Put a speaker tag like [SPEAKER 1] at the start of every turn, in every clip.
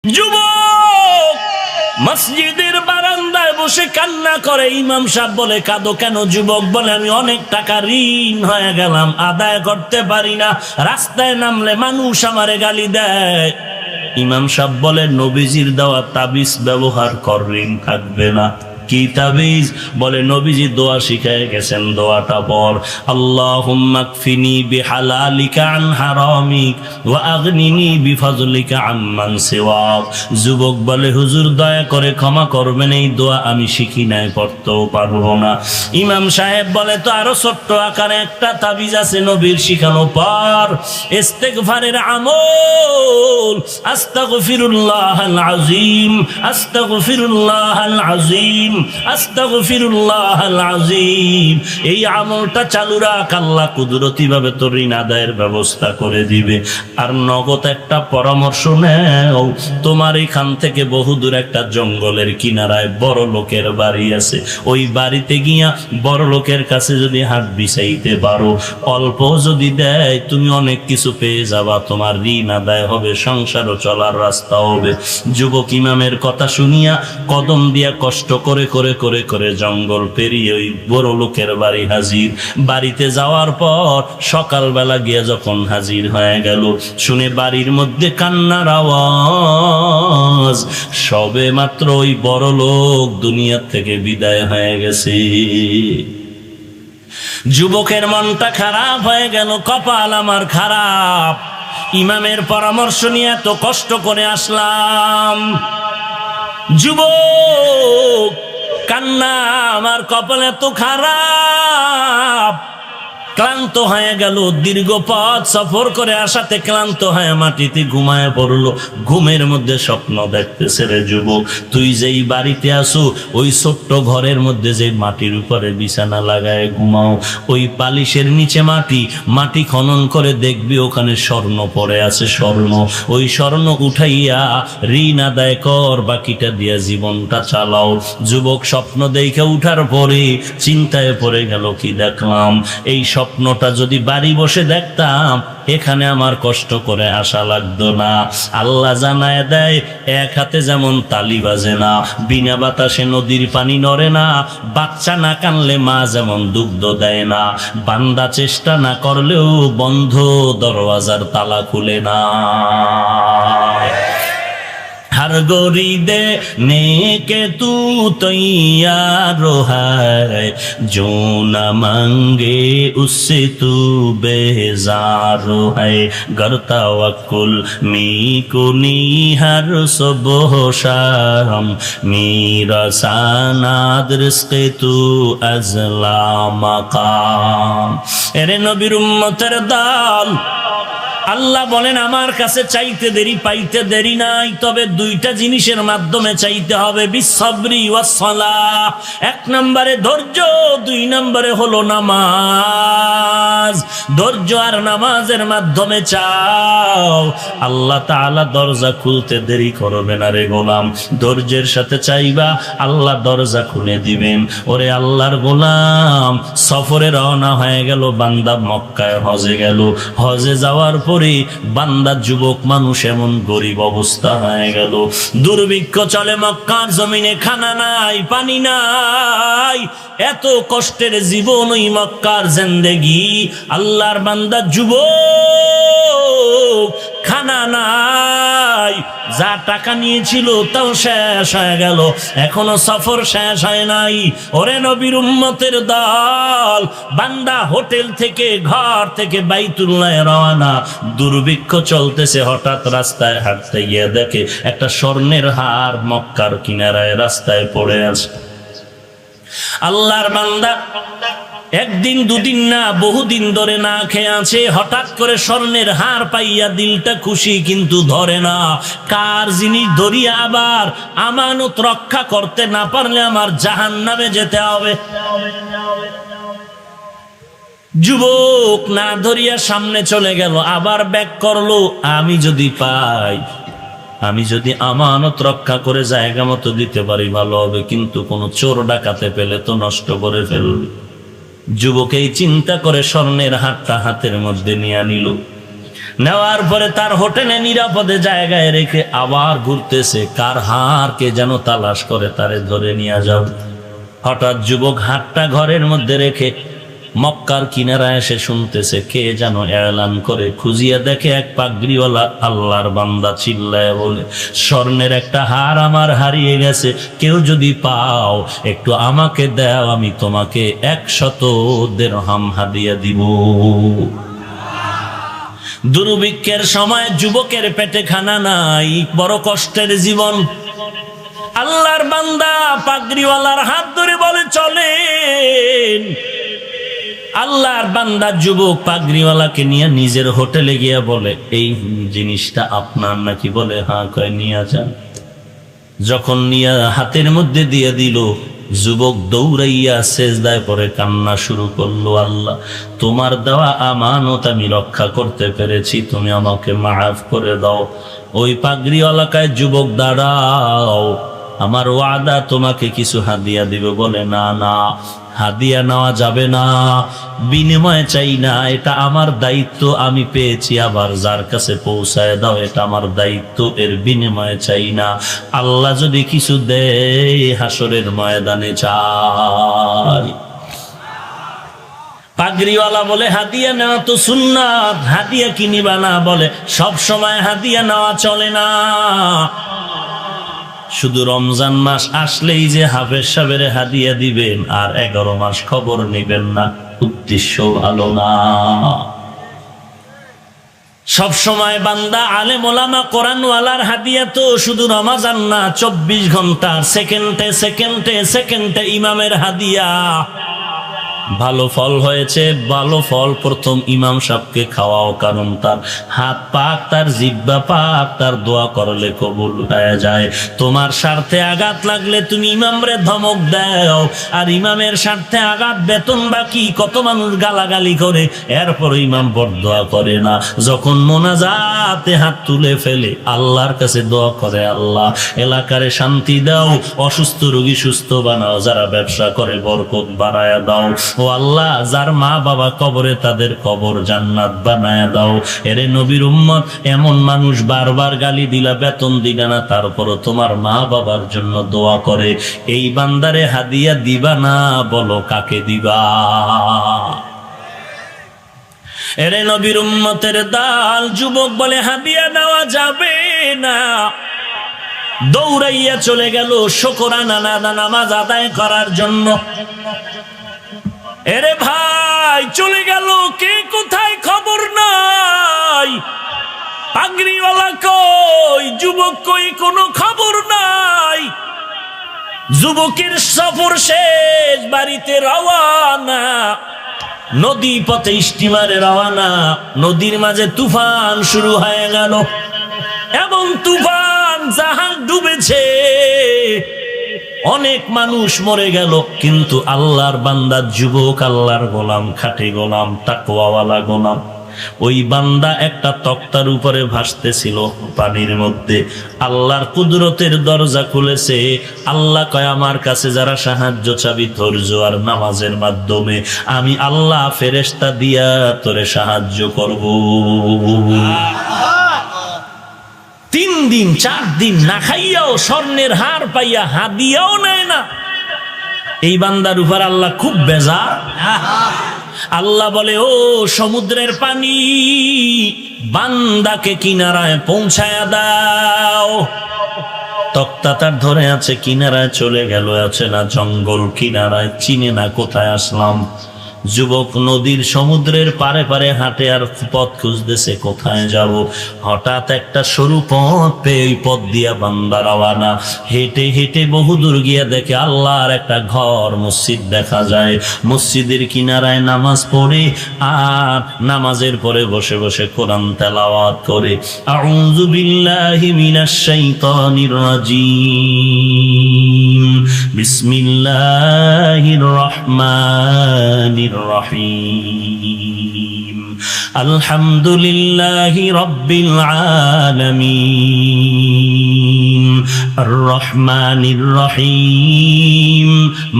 [SPEAKER 1] যুবক মসজিদের বারান্দায় বসে কান্না করে। ইমাম সাহেব বলে, কাঁদো কেন? যুবক বলে, আমি অনেক টাকা ঋণ হয়ে গেলাম, আদায় করতে পারি না, রাস্তায় নামলে মানুষ আমারে গালি দেয়। ইমাম সাহেব বলে, নবীজির দেওয়া তাবিজ ব্যবহার কর, ঋণ থাকবে না। কি তাবিজ? বলে, নবীজি দোয়া শিখায় গেছেন, দোয়াটা পড়, আল্লাহুম্মা কফিনি বিহালালিকা আন হারামিক ওয়া আগনিনি বিফজলিকা আম্মান সিওয়াক। যুবক বলে, হুজুর দয়া করে ক্ষমা করবেন, এই দোয়া আমি শিখি নাই, পড়তেও পারবো না। ইমাম সাহেব বলে, তো আরো ছোট্ট আকারে একটা তাবিজ আছে নবীর শিখানো, পর ইস্তেগফারের আমল, আস্তাগফিরুল্লাহাল আযীম, আস্তাগফিরুল্লাহাল আযীম, আস্তাগফিরুল্লাহাল আযীম। এই আমলটা চালু রাখ, আল্লাহ কুদরতি ভাবে তোর ঋণ আদায়ের ব্যবস্থা করে দিবে। আর নগদ একটা পরামর্শ নেও, তোমার এখান থেকে বহুদূর একটা জঙ্গলের কিনারায় বড় লোকের বাড়ি আছে, ওই বাড়িতে গিয়া বড় লোকের কাছে যদি হাত বিছাইতে পারো, অল্প যদি দেয়, তুমি অনেক কিছু পেয়ে যাবা, তোমার ঋণ আদায় হবে, সংসারও চলার রাস্তা হবে। যুবক ইমামের কথা শুনিয়া কদম দিয়া কষ্ট করে করে করে করে জঙ্গল পেরিয়ে ওই বড় লোকের বাড়ি হাজির। বাড়িতে যাওয়ার পর সকালবেলা গিয়ে যখন হাজির হয়ে গেল, শুনে বাড়ির মধ্যে কান্নার আওয়াজ, সবে মাত্র ওই বড় লোক দুনিয়া থেকে বিদায় হয়ে গেছে। যুবকের মনটা খারাপ হয়ে গেল, কপাল আমার খারাপ, ইমামের পরামর্শ নিয়ে এত কষ্ট করে আসলাম। যুবক কান্না, আমার কপাল এত খারাপ, ক্লান্ত হয়ে গেল, দীর্ঘ পথ সফর করে আসাতে ক্লান্ত হয়ে মাটিতে ঘুমায় পড়লো। ঘুমের মধ্যে স্বপ্ন দেখতেছে, রে যুবক, তুই যেই বাড়িতে আসো, ওই ছোট্ট ঘরের মধ্যে যে মাটির উপরে বিছানা লাগায় ঘুমাও, ওই পালিশের নিচে মাটি খনন করে দেখবি ওখানে স্বর্ণ পড়ে আছে, স্বর্ণ। ওই স্বর্ণ উঠাইয়া ঋণ আদায় কর, বাকিটা দিয়া জীবনটা চালাও। যুবক স্বপ্ন দেখে উঠার পরে চিন্তায় পড়ে গেল, কি দেখলাম, এই স্বপ্নটা যদি বাড়ি বসে দেখতাম, এখানে আমার কষ্ট করে আসা লাগতো না। আল্লাহ জানায় দেয়, এক হাতে যেমন তালি বাজে না, বিনা বাতাসে নদীর পানি নড়ে না, বাচ্চা না কানলে মা যেমন দুগ্ধ দেয় না, বান্দা চেষ্টা না করলেও বন্ধ দরওয়াজার তালা খুলে না। हर गोरी देने के तू तैयार है, जो न मांगे उससे तू बेजार है, गर तवक्कुल मी कुनी हर सुबह शाम, मेरा सानाद रिज़्क़े तू अज़ला मकाम। एरे नबीर उम्मतेर दल, আল্লাহ বলেন, আমার কাছে চাইতে দেরি পাইতে দেরি নাই, তবে দুইটা জিনিসের মাধ্যমে চাইতে হবে, বিসবরি ওয়াস সালাহ। এক নম্বরে ধৈর্য, দুই নম্বরে হলো নামাজ। ধৈর্য আর নামাজের মাধ্যমে চাও, আল্লাহ তাআলা দরজা খুলতে দেরি করবে না রে গোলাম। ধৈর্যের সাথে চাইবা, আল্লাহ দরজা খুলে দিবেন। ওরে আল্লাহর গোলাম, সফরে রওনা হয়ে গেল বান্দা, মক্কায় হজে গেল। হজে যাওয়ার পরে বান্দা যুবক মানুষ এমন গরিব অবস্থা হয়ে গেল, দুর্ভিক্ষ চলে মক্কার জমিনে, খানা নাই, পানি নাই, এত কষ্টের জীবন ওই মক্কার জিন্দেগি। আল্লাহর বান্দা যুবক, খানা নাই, যা টাকা নিয়েছিল তাও শেষ হয়ে গেল, এখনো সফর শেষ হয় নাই। ওরে নবীর উম্মতের দল, বান্দা হোটেল থেকে, ঘর থেকে বাইতুল্লাহ রওনা, দুর্ভিক্ষ চলতেছে, হঠাৎ রাস্তায় হাঁটতে গিয়ে দেখে একটা স্বর্ণের হার মক্কার কিনারায় রাস্তায় পড়ে আছে। আল্লাহর বান্দা একদিন দুদিন না, বহুদিন ধরে না খেয়ে আছে, হঠাৎ করে স্বর্ণের হার পাইয়া দিলটা খুশি, কিন্তু ধরে না কার জিনিস, ধরিয়া আবার আমানত রক্ষা করতে না পারলে আমার জাহান্নামে যেতে হবে। যুবক না ধরিয়া সামনে চলে গেল, আবার ব্যাক করলো, আমি যদি পাই, আমি যদি আমানত রক্ষা করে জায়গা মতো দিতে পারি ভালো হবে, কিন্তু কোন চোর ডাকাতে পেলে তো নষ্ট করে ফেলবে। যুবক এই চিন্তা করে স্বর্ণের হারটা হাতের মধ্যে নিয়ে নিল। নেওয়ার পরে তার হোটেলে নিরাপদে জায়গায় রেখে আবার ঘুরতেছে, কার হাড়কে যেন তালাশ করে তারে ধরে নিয়ে যাও। হঠাৎ যুবক হাতটা ঘরের মধ্যে রেখে মক্কার কিনারায় এসে শুনতেছে কে যেন এলান করে, খুঁজিয়া দেখে এক পাগড়িওয়ালা আল্লাহর বান্দা চিল্লায় বলে, স্বর্ণের একটা হার আমার হারিয়ে গেছে, কেউ যদি পাও একটু আমাকে দাও, আমি তোমাকে 100 দিরহাম হাদিয়া দিব। দুর্ভিক্ষের সময় যুবকের পেটে খানা নাই, বড় কষ্টের জীবন। আল্লাহর বান্দা পাগড়িওয়ালার হাত ধরে বলে চলেন। আল্লাহর বান্দা যুবক পাগড়িওয়ালাকে নিয়ে নিজের হোটেলে গিয়া বলে, এই জিনিসটা আপনার নাকি? বলে হ্যাঁ। কয় নিয়ে যান। যখন নিয়ে হাতের মধ্যে দিয়ে দিল, যুবক দৌড়াইয়া সেজদায় পরে কান্না শুরু করলো, আল্লাহ তোমার দেওয়া আমানত আমি রক্ষা করতে পেরেছি, তুমি আমাকে মাফ করে দাও। ওই পাগড়িওয়ালাকায় যুবক দাঁড়াও, আমার ওয়াদা তোমাকে কিছু হাদিয়া দিব। বলে না না, হাদিয়া নেওয়া যাবে না, বিনিময় চাই না, এটা আমার দায়িত্ব, আমি পেয়েছি, আবার যার কাছে পৌঁছায় দাও, এটা আমার দায়িত্ব, এর বিনিময় চাই না। আল্লাহ যদি কিছু দেয় হাসরের ময়দানে চাই। পাগড়িওয়ালা বলে হাদিয়া নেওয়া তো সুন্নাত, হাদিয়া কি নিবা না? বলে সব সময় হাদিয়া নেওয়া চলে না, শুধু রমজান মাস আসলেই যে হাফেজ সাহেবের হাদিয়া দিবেন আর 11 মাস খবর নেবেন না, উদ্দেশ্য ভালো না। সব সময় বান্দা আলেম ওলামা কোরআনওয়ালার হাদিয়া তো শুধু রমজান না, 24 ঘন্টা সেকেন্ডে সেকেন্ডে সেকেন্ডে ইমামের হাদিয়া। ভালো ফল হয়েছে, ভালো ফল প্রথম ইমাম সাহেবকে খাওয়াও, কারণ তার হাত পাক, তার জিহ্বা পাক, তার দোয়া করলে কবুল হয়ে যায়। তোমার স্বার্থে আঘাত লাগলে তুমি ইমামরে ধমক দাও, আর ইমামের স্বার্থে আঘাত, বেতন বাকি, কত মানুষ গালাগালি করে, এরপর ইমাম বরদোয়া করে না। যখন মোনাজাতে হাত তুলে ফেলে আল্লাহর কাছে দোয়া করে, আল্লাহ এলাকারে শান্তি দাও, অসুস্থ রোগী সুস্থ বানাও, যারা ব্যবসা করে বরকত বাড়ায়া দাও, ও আল্লাহ যার মা বাবা কবরে তাদের কবর জান্নাত বানায়া দাও। এরে নবীর উম্মত, এমন মানুষ বারবার গালি দিলা, বেতন দিলা না, তারপরও তোমার মা বাবার জন্য দোয়া করে, এই বান্দারে হাদিয়া দিবা না? বলো কাকে দিবা? এরে নবীর উম্মতের দাল যুবক বলে হাদিয়া নেওয়া যাবে না। দৌড়াইয়া চলে গেল শুকরানা নামাজ আদায় করার জন্য। এরে ভাই চলে গেল, কে কোথায় খবর নাই। পাগড়িওয়ালা কই, যুবক কই, কোনো খবর নাই। যুবকের সফর শেষ, বাড়িতে রওয়ানা, নদী পথে স্টিমারে রওয়ানা। নদীর মাঝে তুফান শুরু হয়ে গেল, এবং তুফান জাহাজ ডুবেছে, অনেক মানুষ মরে গেল। কিন্তু আল্লাহর বান্দা যুবক, আল্লাহর গোলাম, খাঁটি গোলাম, তাকওয়াওয়ালা গোলাম, ওই বান্দা একটা তক্তার উপরে ভাসতেছিল পানির মধ্যে। আল্লাহর কুদরতের দরজা খুলেছে। আল্লাহ কয়, আমার কাছে যারা সাহায্য চাবি ধৈর্য আর নামাজের মাধ্যমে, আমি আল্লাহ ফেরেশতা দিয়া তোরে সাহায্য করব। 3 দিন 4 দিন না খাইয়াও স্বর্ণের হার পাইয়া হাদিয়াও নেয় না। এই বান্দার উপর আল্লাহ খুব বেজার। আল্লাহ বলে, ও সমুদ্রের পানি, বান্দাকে কিনারায় পৌঁছায়া দাও। তক্তা তার ধরে আছে, কিনারায় চলে গেল, আছে না জঙ্গল কিনারায়, চিনে না কোথায় আসলাম। যুবক নদীর সমুদ্রের পারে পারে হাঁটে আর পথ খুঁজতেছে কোথায় যাব। হঠাৎ একটা সরু পথ পেয়ে ওই পথ দিয়া বান্দা রওয়ানা। হেঁটে হেঁটে বহুদূর গিয়া দেখে আল্লাহর একটা ঘর, মসজিদ দেখা যায়। মসজিদের কিনারায় নামাজ পড়ে আর নামাজের পরে বসে বসে কোরআন তেলাওয়াত করে। আউযু বিল্লাহি মিনাশ শাইতানির রাজিম, বিসমিল্লাহির রহমানির الرحيم الحمد لله رب العالمين الرحمن الرحيم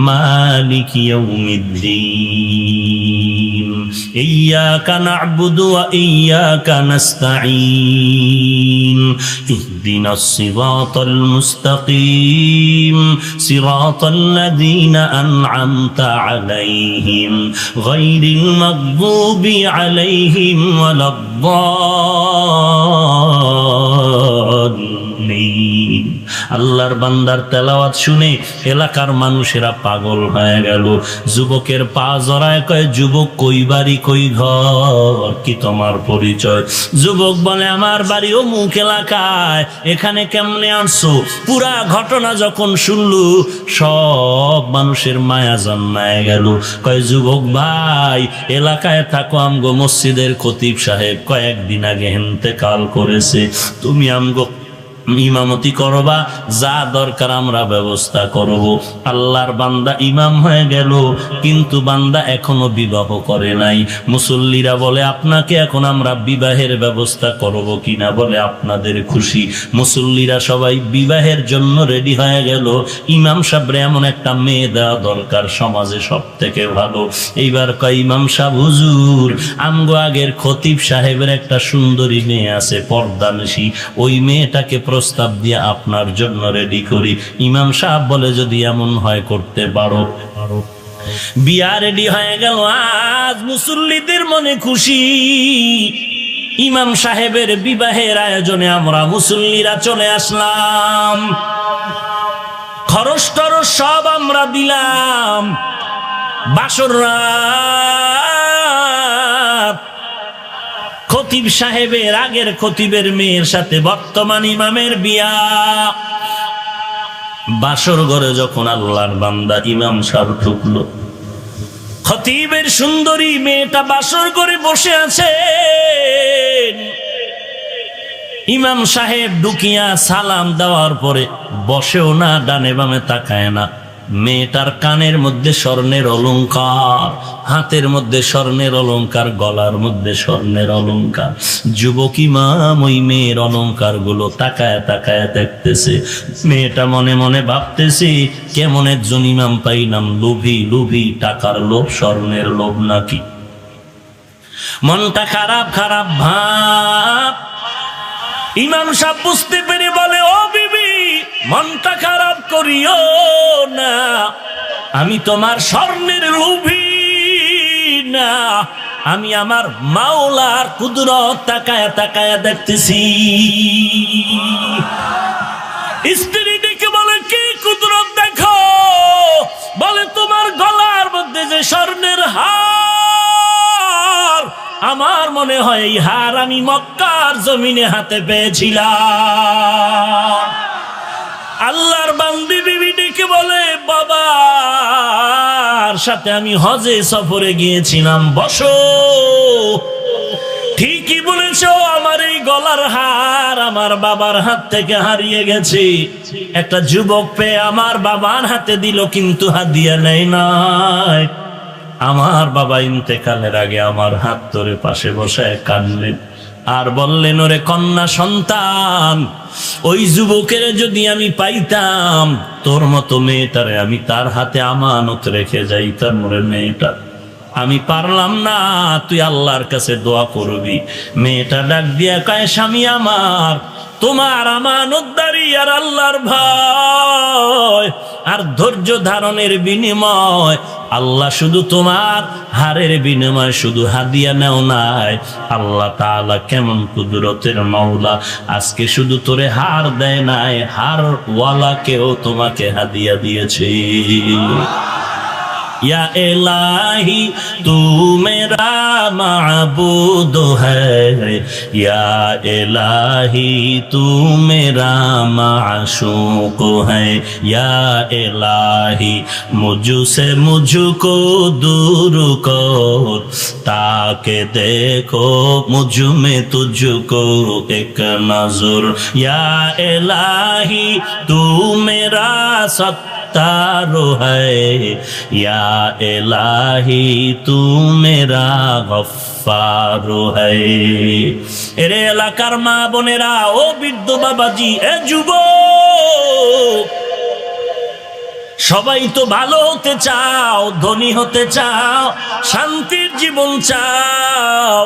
[SPEAKER 1] مالك يوم الدين ইয়্যাকা না'বুদু ওয়া ইয়্যাকা নাস্তাঈন ইহদিনাস সিরাতাল মুস্তাকিম সিরাতাল্লাযীনা আন'আমতা আলাইহিম গায়রিল মাগদুবি আলাইহিম ওয়ালাদ-দাল্লিন। আল্লাহর বান্দার তেলাওয়াত শুনে এলাকার মানুষেরা পাগল হয়ে গেল। যুবকের পা জড়ায় কয়, যুবক কই বাড়ি কই ঘর, কি তোমার পরিচয়? যুবক বলে, আমার বাড়ি অমুক এলাকায়, এখানে কেমনে আসছো? পুরা ঘটনা যখন শুনলু সব মানুষের মায়া জন্মায় গেল। কয়, যুবক ভাই, এলাকায় থাকো, আমগো মসজিদের খতিব সাহেব কয়েকদিন আগে ইন্তেকাল করেছে, তুমি আমগো ইমামতি করবা, যা দরকার আমরা ব্যবস্থা করব। আল্লাহর বান্দা ইমাম হয়ে গেল, কিন্তু বান্দা এখনো বিবাহ করে নাই। মুসল্লিরা বলে, আপনাকে এখন আমরা বিবাহের ব্যবস্থা করব কিনা? বলে, আপনাদের খুশি। মুসল্লিরা সবাই বিবাহের জন্য রেডি হয়ে গেল। ইমাম সাহেবরে এমন একটা মেয়ে দেওয়া দরকার, সমাজে সব থেকে ভালো। এইবার কয়, ইমাম সাহেব হুজুর, আমগো আগের খতিব সাহেবের একটা সুন্দরী মেয়ে আছে, পর্দানিশী, ওই মেয়েটাকে প্রস্তাব দিয়ে আপনার জন্য রেডি করি। ইমাম সাহেব বলে, যদি এমন হয় করতে পারো। বিয়া রেডি হয়ে গেল। আজ মুসল্লিদের মনে খুশি, ইমাম সাহেবের বিবাহের আয়োজনে আমরা মুসল্লিরা চলে আসলাম। খরচ টরচ সব আমরা দিলাম। বাসর রাত খতিব সাহেবের আগের খতিবের মেয়ের সাথে বর্তমান ইমামের বিয়া। বাসর ঘরে যখন আল্লাহর বান্দা ইমাম সাহেব ঢুকলো, খতিবের সুন্দরী মেয়েটা বাসর ঘরে বসে আছে। ইমাম সাহেব ঢুকিয়া সালাম দেওয়ার পরে বসেও না, ডানে বামে তাকায় না। মেয়েটার কানের মধ্যে স্বর্ণের অলংকার, হাতের মধ্যে স্বর্ণের অলংকার, গলার মধ্যে স্বর্ণের অলংকার। যুবক ইমাম ওই মেয়ের অলংকার গুলো তাকায় তাকায় দেখতেছে। মেয়েটা মনে মনে ভাবতেছে, কেমন একজন ইমাম পাইলাম, লোভী লোভী, টাকার লোভ, স্বর্ণের লোভ নাকি। মনটা খারাপ খারাপ ভাব। ইমাম সাহেব বুঝতে পেরে বলে, ও বিবি, মনটা খারাপ করিও না, আমি তোমার স্বর্ণের লোভী না, আমি আমার মাওলার কুদরত তাকায়া তাকায়া দেখতেছি। স্ত্রী ডেকে বলে, কি কুদরত দেখো? বলে, তোমার গলার মধ্যে যে স্বর্ণের হার, আমার মনে হয় এই হার আমি মক্কার জমিনে হাতে পেয়েছিলাম। আল্লাহর বান্দি বিবি ডেকে বলে, বাবার সাথে আমি হজে সফরে গিয়েছিলাম, বসো। ঠিকই বলেছ, আমার এই গলার হার আমার বাবার হাত থেকে হারিয়ে গেছে। একটা যুবক পেয়ে আমার বাবার হাতে দিল, কিন্তু হাদিয়া নেয় নাই। আমার বাবা ইন্তেকালের আগে আমার হাত ধরে পাশে বসায় কাঁদলেন আর বললেন, ওরে কন্যা সন্তান, ওই যুবকের যদি আমি পাইতাম, তোর মতো মেয়েটারে আমি তার হাতে আমানত রেখে যাইতাম। ওরে মেয়েটা, আমি পারলাম না, তুই আল্লাহর কাছে দোয়া করবি। মেয়েটা ডাক দিয়া কয়, স্বামী আমার, তোমার আমানতদারি আর আল্লাহর ভয় আর ধৈর্য ধারণের বিনিময় আল্লাহ শুধু তোমার হারের বিনিময় শুধু হাদিয়া নেও নাই, আল্লাহ তাআলা কেমন কুদরতের মাওলা, আজকে শুধু তোরে হার দেয় নাই, হার ওয়ালাকেও তোমাকে হাদিয়া দিয়েছে। या इलाही तू मेरा माबूद है, या इलाही तू मेरा माशूक है, या इलाही मुझसे मुझको दूर कर, ताकि देखो मुझ में तुझको एक नजर, या इलाही तू मेरा तारो है, या इलाही तू मेरा गफ्फारो है। এরে এলাকার মা বোনেরা, ও বৃদ্ধ বাবাজি, এ যুবক, সবাই তো ভালো হতে চাও, ধনী হতে চাও, শান্তির জীবন চাও,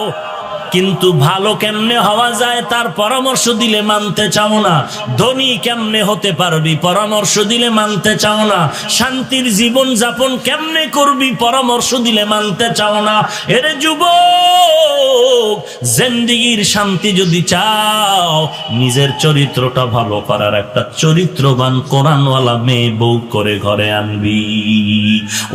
[SPEAKER 1] কিন্তু ভালো কেমনে হওয়া যায় তার পরামর্শ দিলে মানতে চাও না। ধনী কেমনে হতে পারবি, পরামর্শ দিলে মানতে চাও না। শান্তির জীবন যাপন কেমনে করবি, পরামর্শ দিলে মানতে চাও না। এরে যুবক, জিন্দেগির শান্তি যদি চাও, নিজের চরিত্রটা ভালো করার একটা চরিত্রবান কোরআনওয়ালা মেয়ে বউ করে ঘরে আনবি।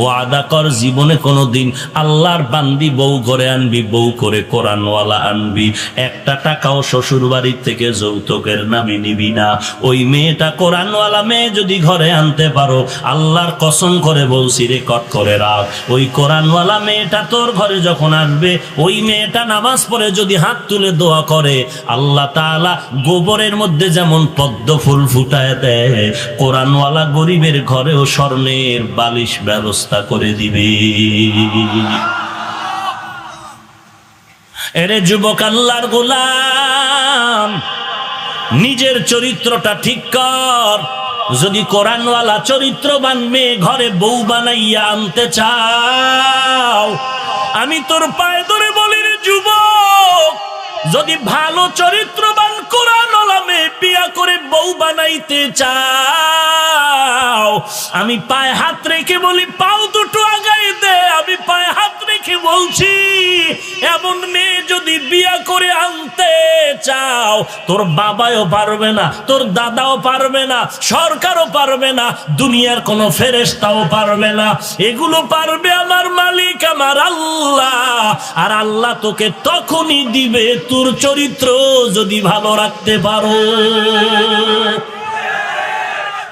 [SPEAKER 1] ওয়াদা কর জীবনে কোনোদিন আল্লাহর বান্দি বউ ঘরে আনবি, বউ করে কোরআনওয়ালা আনবি। একটা টাকাও শ্বশুর বাড়ির থেকে যৌতুকের নামে নিবি না। ওই মেয়েটা কোরআনওয়ালা মেয়ে যদি ঘরে আনতে পারো, আল্লাহর কসম করে বলছি, রেকর্ড করে রাখ, ওই কোরআনওয়ালা মেয়েটা তোর ঘরে যখন আসবে, ওই মেয়েটা নামাজ পড়ে যদি হাত তুলে দোয়া করে, আল্লাহ তাআলা গোবরের মধ্যে যেমন পদ্ম ফুল ফুটায় দেয়, কোরআনওয়ালা গরিবের ঘরেও স্বর্ণের বালিশ ব্যবস্থা করে দিবে। এরে যুবক, আল্লাহর গোলাম, নিজের চরিত্রটা ঠিক কর। যদি কোরআনওয়ালা চরিত্রবান মেয়ে ঘরে বউ বানাইয়া আনতে চাও, আমি তোর পায়ে ধরে বলি রে যুবক, যদি ভালো চরিত্রবান কোরআনওয়ালা মেয়ে বিয়া করে বউ বানাইতে চাও, আমি পায়ে হাত রেখে বলি, পাও দুটো আগাই দে। আমি পায়ে হাত রেখে বলছি, এমন মেয়ে যদি বিয়া করে আনতে চাও, তোর বাবাও পারবে না, তোর দাদাও পারবে না, সরকারও পারবে না, দুনিয়ার কোনো ফেরেশতাও পারবে না। এগুলো পারবে আমার মালিক, আমার আল্লাহ। আর আল্লাহ তোকে তখনই দিবে তোর চরিত্র যদি ভালো রাখতে পারো।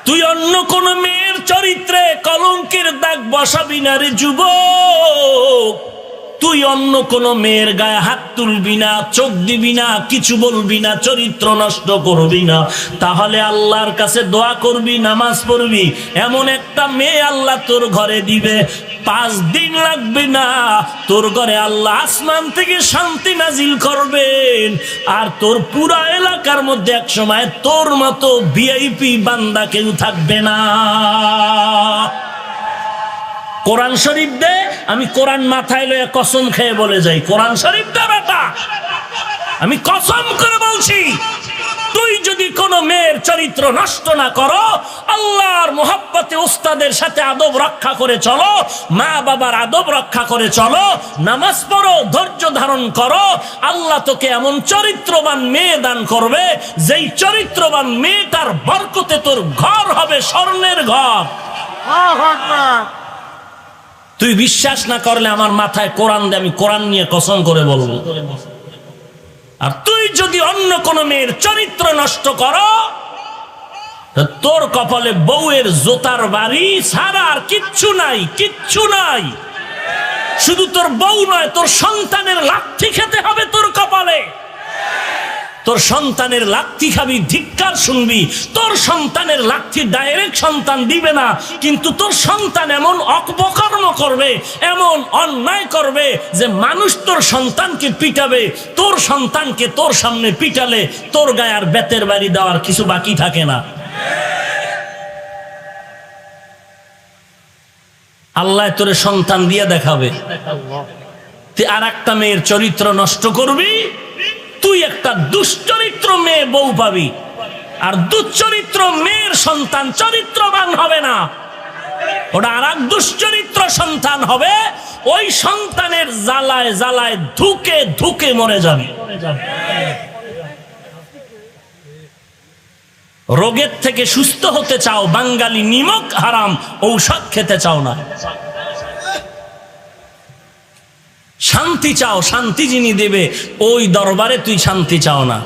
[SPEAKER 1] তুই অন্য কোন মেয়ের চরিত্রে কলঙ্কের দাগ বসাবি না রে যুবক। তুই অন্য কোন মেয়ের গায়ে হাত তুলবি না, চোখ দিবি না, কিছু বলবি না, চরিত্র নষ্ট করবি না। তাহলে আল্লাহর কাছে দোয়া করবি, নামাজ পড়বি, এমন একটা মেয়ে আল্লাহ তোর ঘরে দিবে, 5 দিন লাগবে না, তোর ঘরে আল্লাহ আসমান থেকে শান্তি নাজিল করবেন। আর তোর পুরা এলাকার মধ্যে এক সময় তোর মতো ভিআইপি বান্দা কেউ থাকবে না। কোরআন শরীফ দে, আমি কোরআন মাথায় লয়ে কসম খেয়ে বলে যাই, কোরআন শরীফ দে বেটা, আমি কসম করে বলছি, তুই যদি কোন মেয়ের চরিত্র নষ্ট না করো, আল্লাহর মোহাব্বতে উস্তাদের সাথে আদব রক্ষা করে চলো, মা বাবার আদব রক্ষা করে চলো, নামাজ পড়ো, ধৈর্য ধারণ করো, আল্লাহ তোকে এমন চরিত্রবান মেয়ে দান করবে, যেই চরিত্রবান মেয়েটার বরকতে তোর ঘর হবে স্বর্ণের ঘর। তুই বিশ্বাস না করলে আমার মাথায় কোরআন দে, আমি কোরআন নিয়ে কসম করে বলবো। আর তুই যদি অন্য কোন মেয়ের চরিত্র নষ্ট করো, তোর কপালে বউয়ের জোতার বাড়ি ছাড়া আর কিচ্ছু নাই, কিচ্ছু নাই। শুধু তোর বউ নয়, তোর সন্তানের লাথি খেতে হবে তোর কপালে। তোর সন্তানের লাথি খাবি, ধিক্কার শুনবি। তোর সন্তানের লাথি ডাইরেক্ট সন্তান দিবে না, কিন্তু তোর সন্তান এমন অপকর্ম করবে, এমন অন্যায় করবে যে মানুষ তোর সন্তানকে পিটাবে। তোর সন্তানকে তোর সামনে পিটালে তোর গায়ে আর বেতের বাড়ি দেওয়ার কিছু বাকি থাকে না। আল্লাহ তোরে সন্তান দিয়ে দেখাবে। তুই আর একটা মেয়ের চরিত্র নষ্ট করবি, তুই একটা দুশ্চরিত্র মেয়ে বউ পাবি। আর দুশ্চরিত্র মেয়ের সন্তান চরিত্রবান হবে না, ওটা আর এক দুশ্চরিত্র সন্তান হবে। ওই সন্তানের জ্বালায় জ্বালায় ধুকে ধুকে মরে যাবে। রোগের থেকে সুস্থ হতে চাও, বাঙালি নিমক হারাম ঔষধ খেতে চাও না। শান্তি চাও, শান্তি যিনি দেবে ওই দরবারে তুই শান্তি চাও না।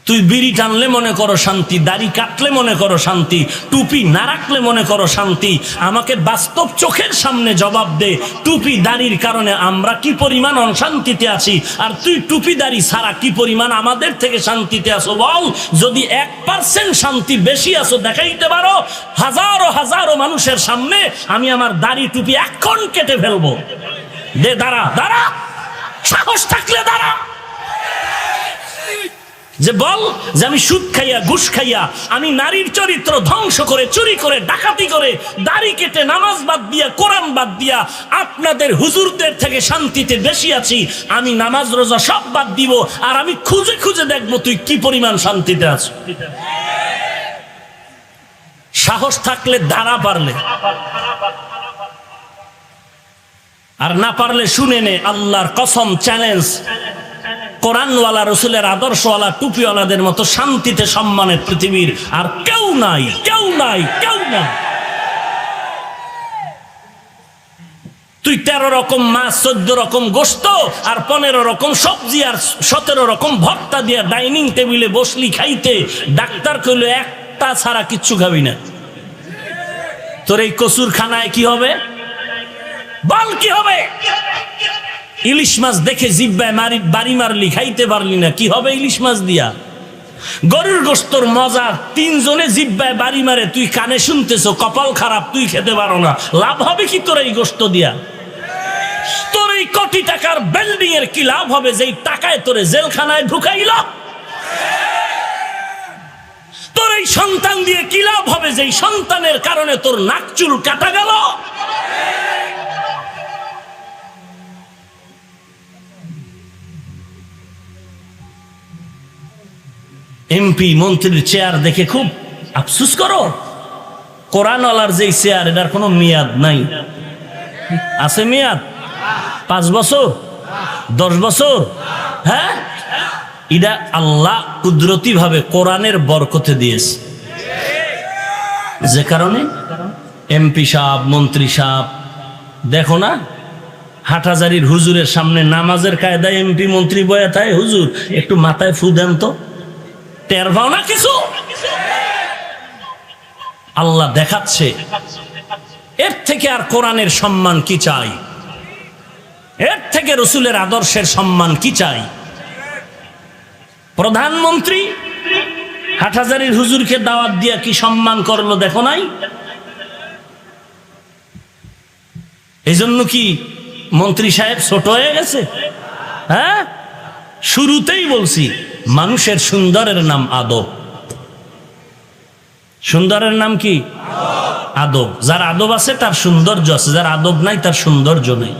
[SPEAKER 1] তুই বিড়ি টানলে মনে করো শান্তি, দাড়ি কাটলে মনে করো শান্তি, টুপি না রাখলে মনে করো শান্তি। আমাকে বাস্তব চোখের সামনে জবাব দে, টুপি দাড়ির কারণে আমরা কি পরিমাণ অশান্তিতে আছি, আর তুই টুপি দাড়ি ছাড়া কি পরিমাণ আমাদের থেকে শান্তিতে আছো বল। যদি 1% শান্তি বেশি আছো দেখাইতে পারো, হাজারো হাজারো মানুষের সামনে আমি আমার দাড়ি টুপি এখন কেটে ফেলবো। দে, দাঁড়া দাঁড়া, সাহস থাকলে দাঁড়া। যে বল যে আমি সুদ খাইয়া ঘুষ খাইয়া আমি নারীর চরিত্র ধ্বংস করে চুরি করে ডাকাতি করে দাড়ি কেটে নামাজ বাদ দিয়া কোরআন বাদ দিয়া আপনাদের হুজুরদের থেকে শান্তিতে বেশি আছি, আমি নামাজ রোজা সব বাদ দিব আর আমি খুঁজে খুঁজে দেখবো তুই কি পরিমাণ শান্তিতে আছিস। সাহস থাকলে দাঁড়া, পারলে আর না পারলে শুনে নে, আল্লাহর কসম চ্যালেঞ্জ, কোরআনওয়ালা রসুলের আদর্শওয়ালা টুপিওয়ালাদের মতো শান্তিতে সম্মানের পৃথিবীর আর কেউ নাই, কেউ নাই, কেউ নাই। তুই 13 রকম মাছ, 14 রকম গোস্ত আর 15 রকম সবজি আর 17 রকম ভর্তা দিয়া ডাইনিং টেবিলে বসলি খাইতে, ডাক্তার কইল একটা ছাড়া কিচ্ছু খাবি না। তোর এই কসুর খানায় কি হবে? বল কি হবে? ইলিশ মাছ দেখে জিব্বায় বাড়ি মারলি, খাইতে পারলি না, কি হবে ইলিশ মাছ দিয়া? গরুর গোস্তর মজা 3 জনে জিব্বায় বাড়ি মারে, তুই কানে শুনতেছো, কপাল খারাপ, তুই খেতে পারো না, লাভ হবে কি তোর এই গোস্ত দিয়া? তোর এই কোটি টাকার বিল্ডিং এর কি লাভ হবে যেই টাকায় তোরে জেলখানায় ঢুকাইল? তোর এই সন্তান দিয়ে কি লাভ হবে যেই সন্তানের কারণে তোর নাক চুল কাটা গেল? এমপি মন্ত্রীর চেয়ার দেখে খুব আফসোস করো। কোরআনওয়ালার যেই চেয়ার, এটার কোনো মেয়াদ নাই। আছে মেয়াদ? 5 বছর, 10 বছর? হ্যাঁ, এটা আল্লাহ কুদরতি ভাবে কোরআনের বরকতে দিয়েছে, যে কারণে এমপি সাহেব, মন্ত্রী সাহেব, দেখো না হাটহাজারীর হুজুরের সামনে নামাজের কায়দায় এমপি মন্ত্রী বয়া থাকে, হুজুর একটু মাথায় ফু দেন তো, টের পাও না কিছু? আল্লাহ দেখাচ্ছে। এর থেকে আর কোরআনের সম্মান কি চাই? এর থেকে রসুলের আদর্শের সম্মান কি চাই? প্রধানমন্ত্রী হাটহাজারীর হুজুরকে দাওয়াত দিয়া কি সম্মান করলো দেখো নাই? এই জন্য কি মন্ত্রী সাহেব ছোট হয়ে গেছে? হ্যাঁ, শুরুতেই বলছি মানুষের সুন্দরের নাম আদব। সুন্দরের নাম কি? আদব। যার আদব আছে তার সৌন্দর্য আছে, যার আদব নাই তার সৌন্দর্য নেই।